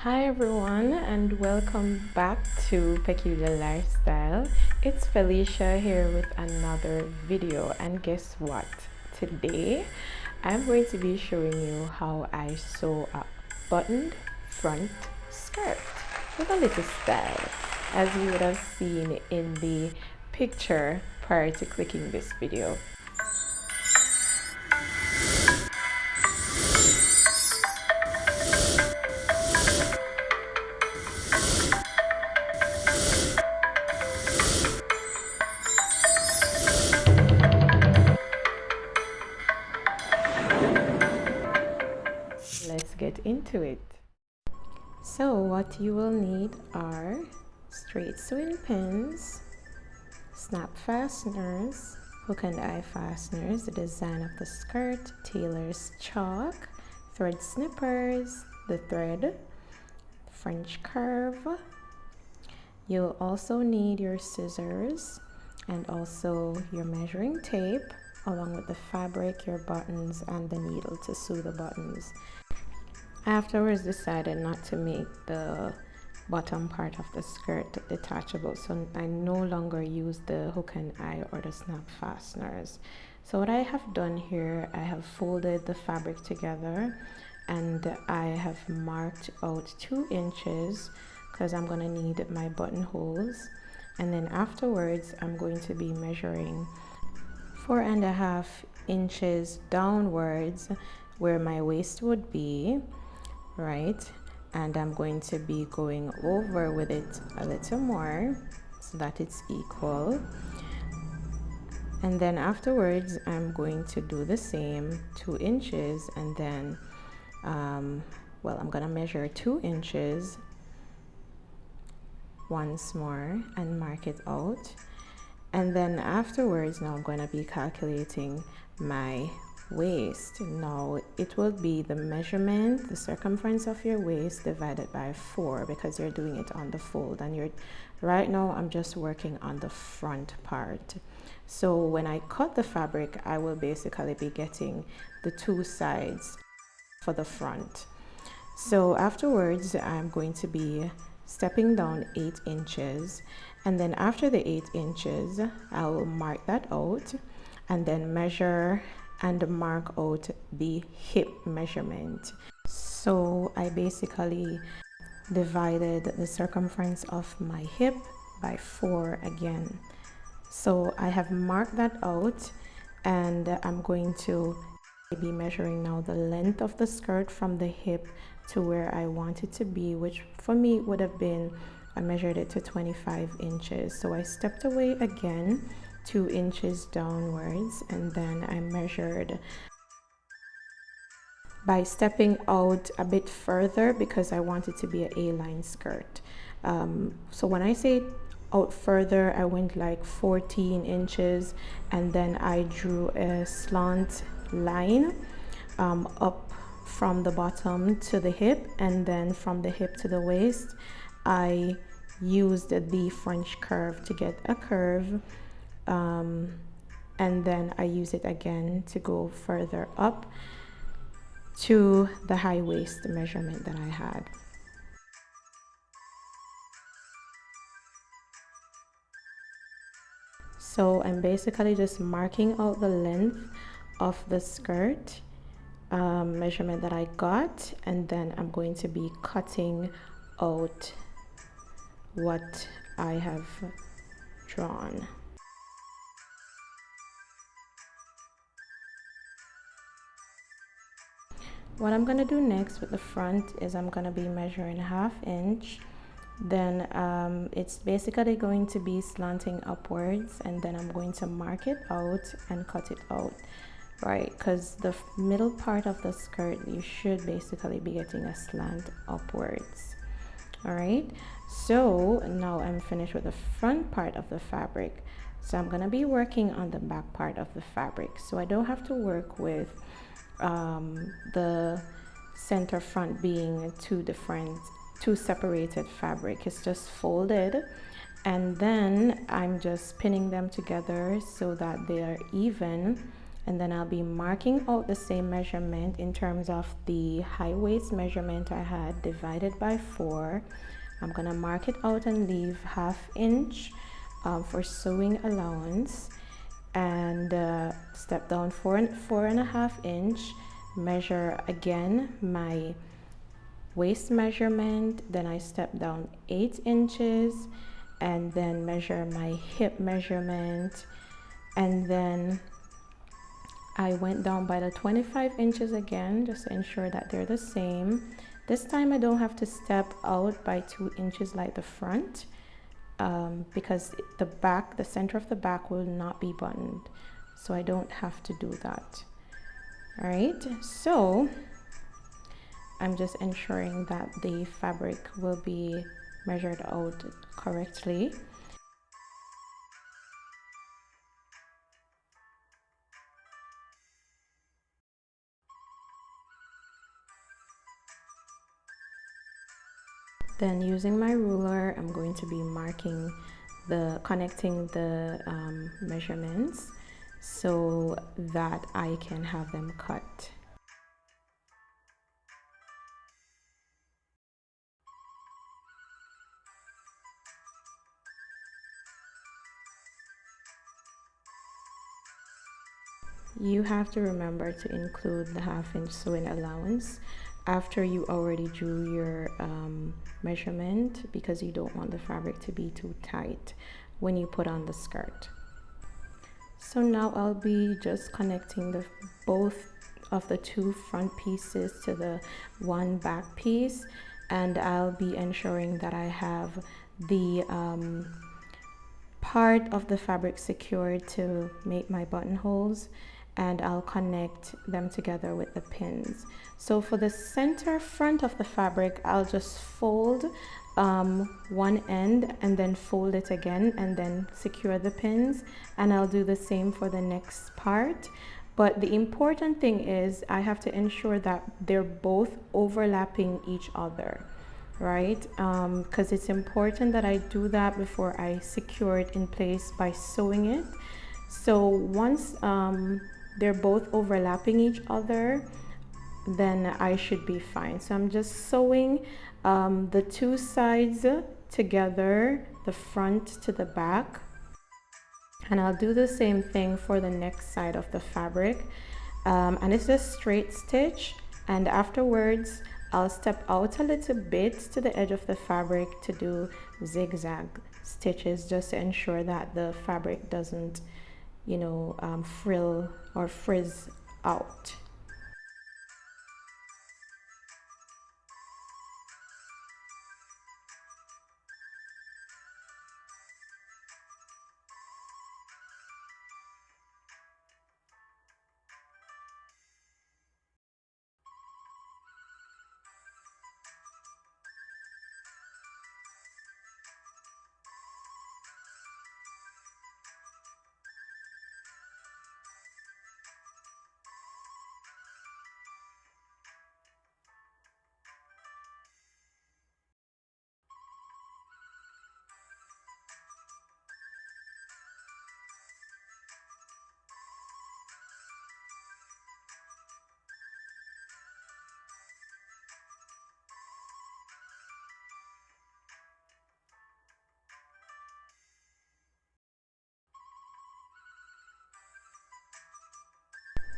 Hi everyone and welcome back to Peculiar Lifestyle. It's Felicia here with another video, and guess what? Today I'm going to be showing you how I sew a buttoned front skirt with a little style, as you would have seen in the picture prior to clicking this video. Let's get into it. So what you will need are straight sewing pins, snap fasteners, hook and eye fasteners, the design of the skirt, tailor's chalk, thread snippers, the thread, French curve. You'll also need your scissors and also your measuring tape, along with the fabric, your buttons, and the needle to sew the buttons. I afterwards decided not to make the bottom part of the skirt detachable, so I no longer use the hook and eye or the snap fasteners. So what I have done here, I have folded the fabric together and I have marked out 2 inches because I'm going to need my buttonholes, and then afterwards I'm going to be measuring 4.5 inches downwards where my waist would be, right? And I'm going to be going over with it a little more so that it's equal. And then afterwards I'm going to do the same 2 inches, and then I'm gonna measure 2 inches once more and mark it out. And then afterwards, now I'm going to be calculating my waist. Now it will be the measurement, the circumference of your waist divided by 4, because you're doing it on the fold, and right now I'm just working on the front part. So when I cut the fabric, I will basically be getting the 2 sides for the front. So afterwards I'm going to be stepping down 8 inches, and then after the 8 inches I will mark that out and then measure and mark out the hip measurement. So I basically divided the circumference of my hip by 4 again. So I have marked that out, and I'm going to be measuring now the length of the skirt from the hip to where I want it to be, which for me would have been, I measured it to 25 inches. So I stepped away again 2 inches downwards, and then I measured by stepping out a bit further because I want it to be an A-line skirt. So when I say out further, I went like 14 inches, and then I drew a slant line up from the bottom to the hip, and then from the hip to the waist I used the French curve to get a curve, and then I use it again to go further up to the high waist measurement that I had. So I'm basically just marking out the length of the skirt measurement that I got, and then I'm going to be cutting out what I have drawn. What I'm going to do next with the front is I'm going to be measuring 1/2 inch. Then it's basically going to be slanting upwards, and then I'm going to mark it out and cut it out, right? Because the middle part of the skirt, you should basically be getting a slant upwards. All right, so now I'm finished with the front part of the fabric, so I'm going to be working on the back part of the fabric, so I don't have to work with the center front being two separated fabric. It's just folded, and then I'm just pinning them together so that they are even, and then I'll be marking out the same measurement in terms of the high waist measurement I had divided by 4. I'm gonna mark it out and leave 1/2 inch for sewing allowance, and step down 4.5 inch, measure again my waist measurement, then I step down 8 inches, and then measure my hip measurement, and then I went down by the 25 inches again just to ensure that they're the same. This time I don't have to step out by 2 inches like the front, because the center of the back will not be buttoned, so I don't have to do that. All right, so I'm just ensuring that the fabric will be measured out correctly. Then using my ruler, I'm going to be connecting the measurements so that I can have them cut. You have to remember to include the 1/2 inch sewing allowance after you already drew your measurement, because you don't want the fabric to be too tight when you put on the skirt. So now I'll be just connecting both of the 2 front pieces to the 1 back piece, and I'll be ensuring that I have the part of the fabric secured to make my buttonholes, and I'll connect them together with the pins. So for the center front of the fabric, I'll just fold one end and then fold it again and then secure the pins, and I'll do the same for the next part. But the important thing is I have to ensure that they're both overlapping each other, right? Because it's important that I do that before I secure it in place by sewing it. So once they're both overlapping each other, then I should be fine. So I'm just sewing the 2 sides together, the front to the back, and I'll do the same thing for the next side of the fabric, and it's a straight stitch, and afterwards I'll step out a little bit to the edge of the fabric to do zigzag stitches, just to ensure that the fabric doesn't, frill or frizz out.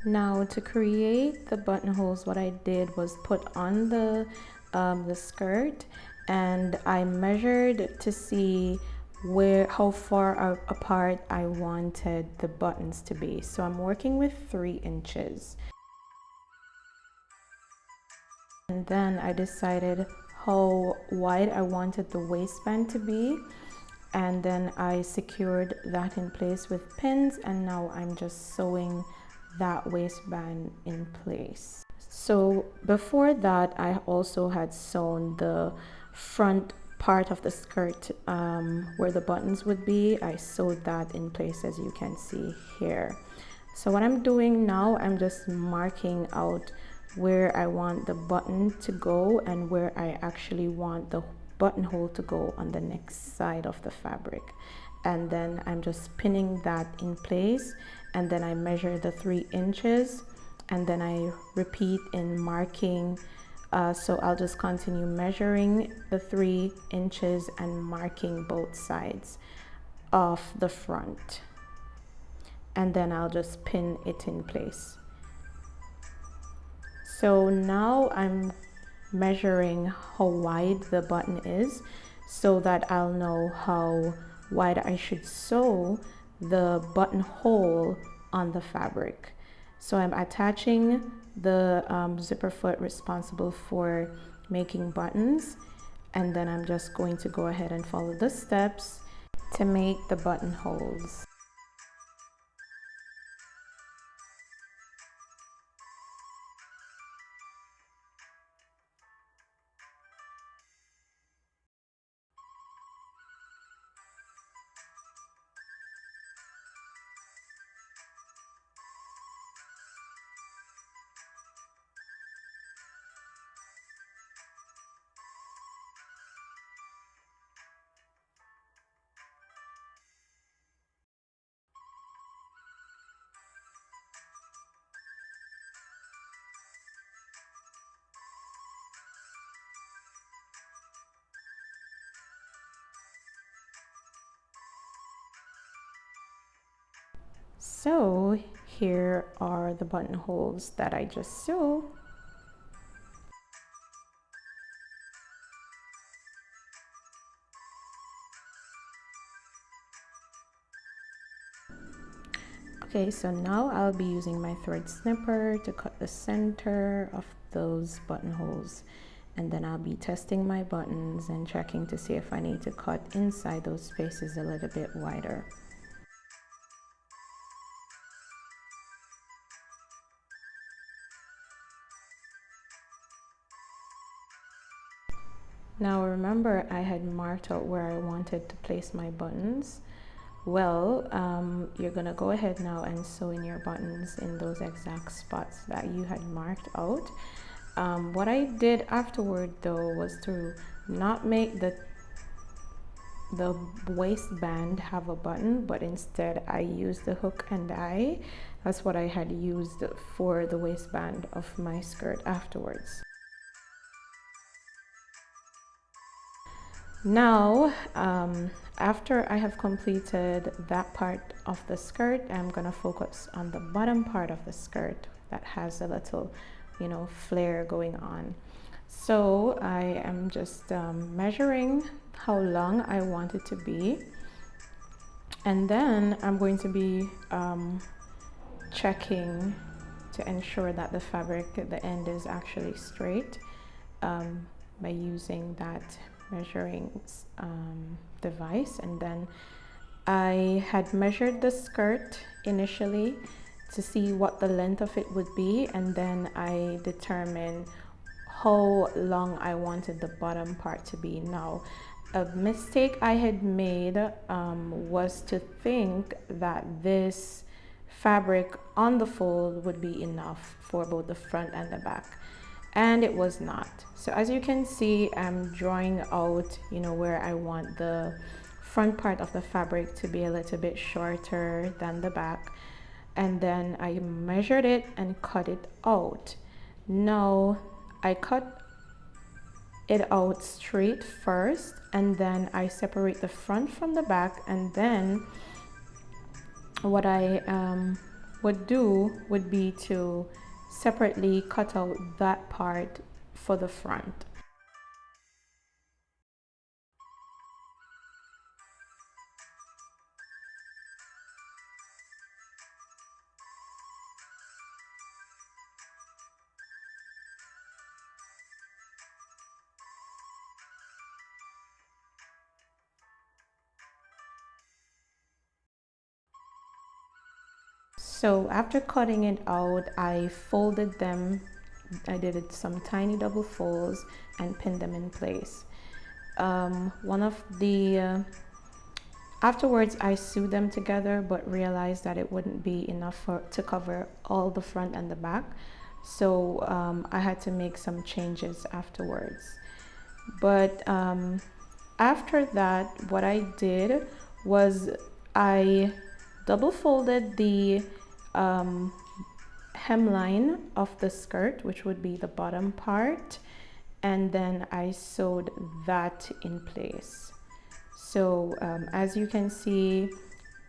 Now to create the buttonholes, what I did was put on the skirt, and I measured to see how far apart I wanted the buttons to be. So I'm working with 3 inches. And then I decided how wide I wanted the waistband to be, and then I secured that in place with pins, and now I'm just sewing that waistband in place. So before that, I also had sewn the front part of the skirt where the buttons would be. I sewed that in place, as you can see here. So what I'm doing now, I'm just marking out where I want the button to go and where I actually want the buttonhole to go on the next side of the fabric. and then I'm just pinning that in place, and then I measure the 3 inches, and then I repeat in marking. So I'll just continue measuring the 3 inches and marking both sides of the front, and then I'll just pin it in place. So now I'm measuring how wide the button is so that I'll know how wide I should sew the buttonhole on the fabric. So I'm attaching the zipper foot responsible for making buttons, and then I'm just going to go ahead and follow the steps to make the buttonholes. So here are the buttonholes that I just sewed. Okay, so now I'll be using my thread snipper to cut the center of those buttonholes, and then I'll be testing my buttons and checking to see if I need to cut inside those spaces a little bit wider. Now remember, I had marked out where I wanted to place my buttons. Well, you're gonna go ahead now and sew in your buttons in those exact spots that you had marked out. What I did afterward though was to not make the waistband have a button, but instead I used the hook and eye. That's what I had used for the waistband of my skirt afterwards. Now, after I have completed that part of the skirt, I'm gonna focus on the bottom part of the skirt that has a little, flare going on. So I am just measuring how long I want it to be, and then I'm going to be checking to ensure that the fabric at the end is actually straight by using that measuring device. And then I had measured the skirt initially to see what the length of it would be, and then I determined how long I wanted the bottom part to be. Now, a mistake I had made was to think that this fabric on the fold would be enough for both the front and the back, and it was not. So as you can see, I'm drawing out, where I want the front part of the fabric to be a little bit shorter than the back, and then I measured it and cut it out. Now I cut it out straight first, and then I separate the front from the back, and then what I would do would be to separately cut out that part for the front. So after cutting it out, I folded them. I did some tiny double folds and pinned them in place. Afterwards I sewed them together, but realized that it wouldn't be enough to cover all the front and the back. So I had to make some changes afterwards. But after that, what I did was I double folded the hemline of the skirt, which would be the bottom part, and then I sewed that in place. So as you can see,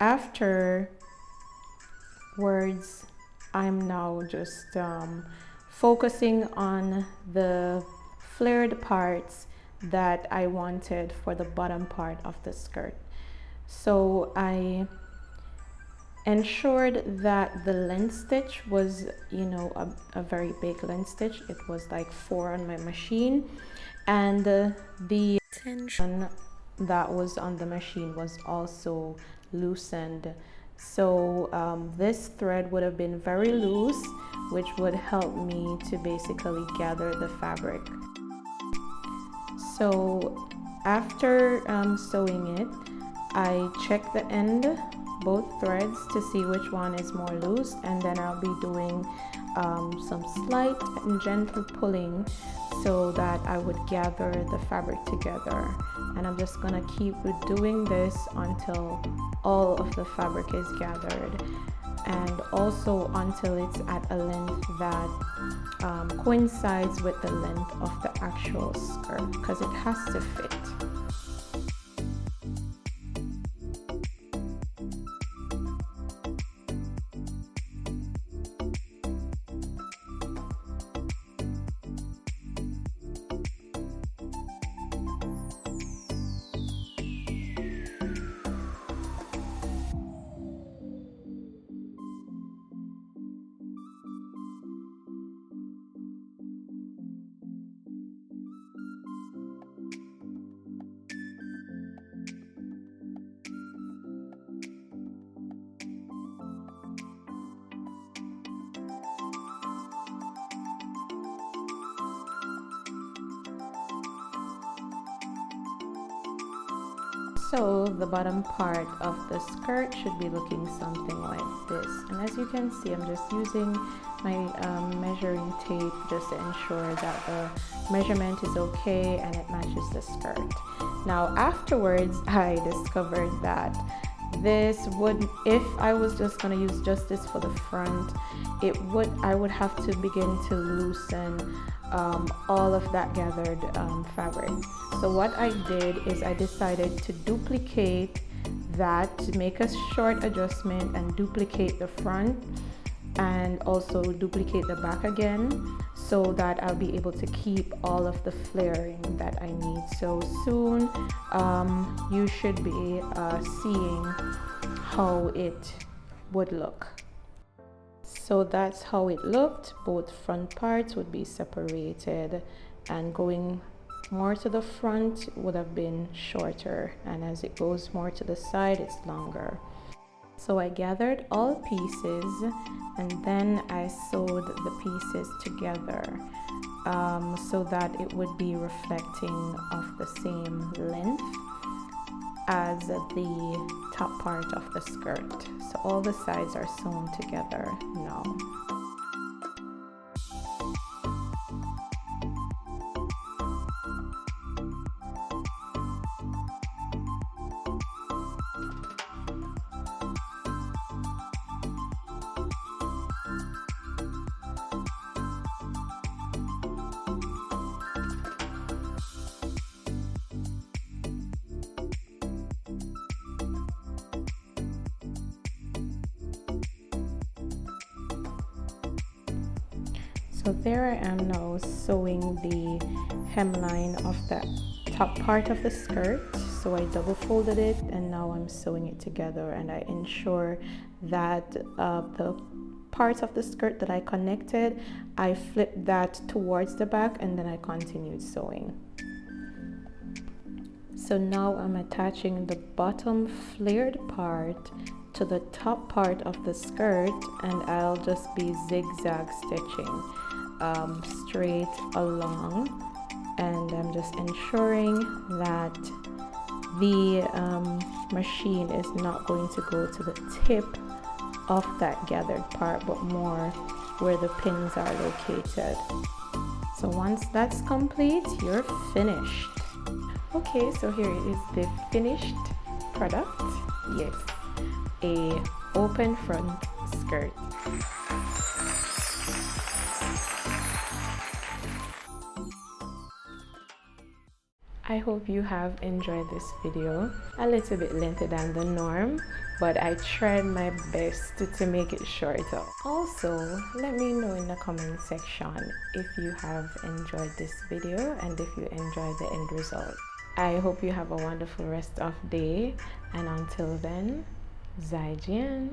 afterwards I'm now just focusing on the flared parts that I wanted for the bottom part of the skirt. So I ensured that the length stitch was, you know, a very big length stitch. It was like 4 on my machine, and the tension that was on the machine was also loosened. So this thread would have been very loose, which would help me to basically gather the fabric. So after sewing it, I check the end, both threads, to see which one is more loose, and then I'll be doing some slight and gentle pulling so that I would gather the fabric together. And I'm just gonna keep doing this until all of the fabric is gathered, and also until it's at a length that coincides with the length of the actual skirt, because it has to fit. So the bottom part of the skirt should be looking something like this. And as you can see, I'm just using my measuring tape just to ensure that the measurement is okay and it matches the skirt. Now afterwards, I discovered that this would, if I was just going to use just this for the front, I would have to begin to loosen all of that gathered fabric. So what I did is I decided to duplicate that, to make a short adjustment and duplicate the front and also duplicate the back again, so that I'll be able to keep all of the flaring that I need. So soon you should be seeing how it would look. So that's how it looked. Both front parts would be separated, and going more to the front would have been shorter, and as it goes more to the side, it's longer. So I gathered all pieces and then I sewed the pieces together so that it would be reflecting of the same length as the top part of the skirt. So all the sides are sewn together now. So there I am now sewing the hemline of the top part of the skirt. So I double folded it and now I'm sewing it together, and I ensure that the parts of the skirt that I connected, I flipped that towards the back and then I continued sewing. So now I'm attaching the bottom flared part to the top part of the skirt, and I'll just be zigzag stitching straight along, and I'm just ensuring that the machine is not going to go to the tip of that gathered part, but more where the pins are located. So once that's complete, you're finished. Okay, so here is the finished product. Yes, a open front skirt. I hope you have enjoyed this video. A little bit lengthy than the norm, but I tried my best to make it shorter. Also, let me know in the comment section if you have enjoyed this video and if you enjoyed the end result. I hope you have a wonderful rest of day, and until then, 再见.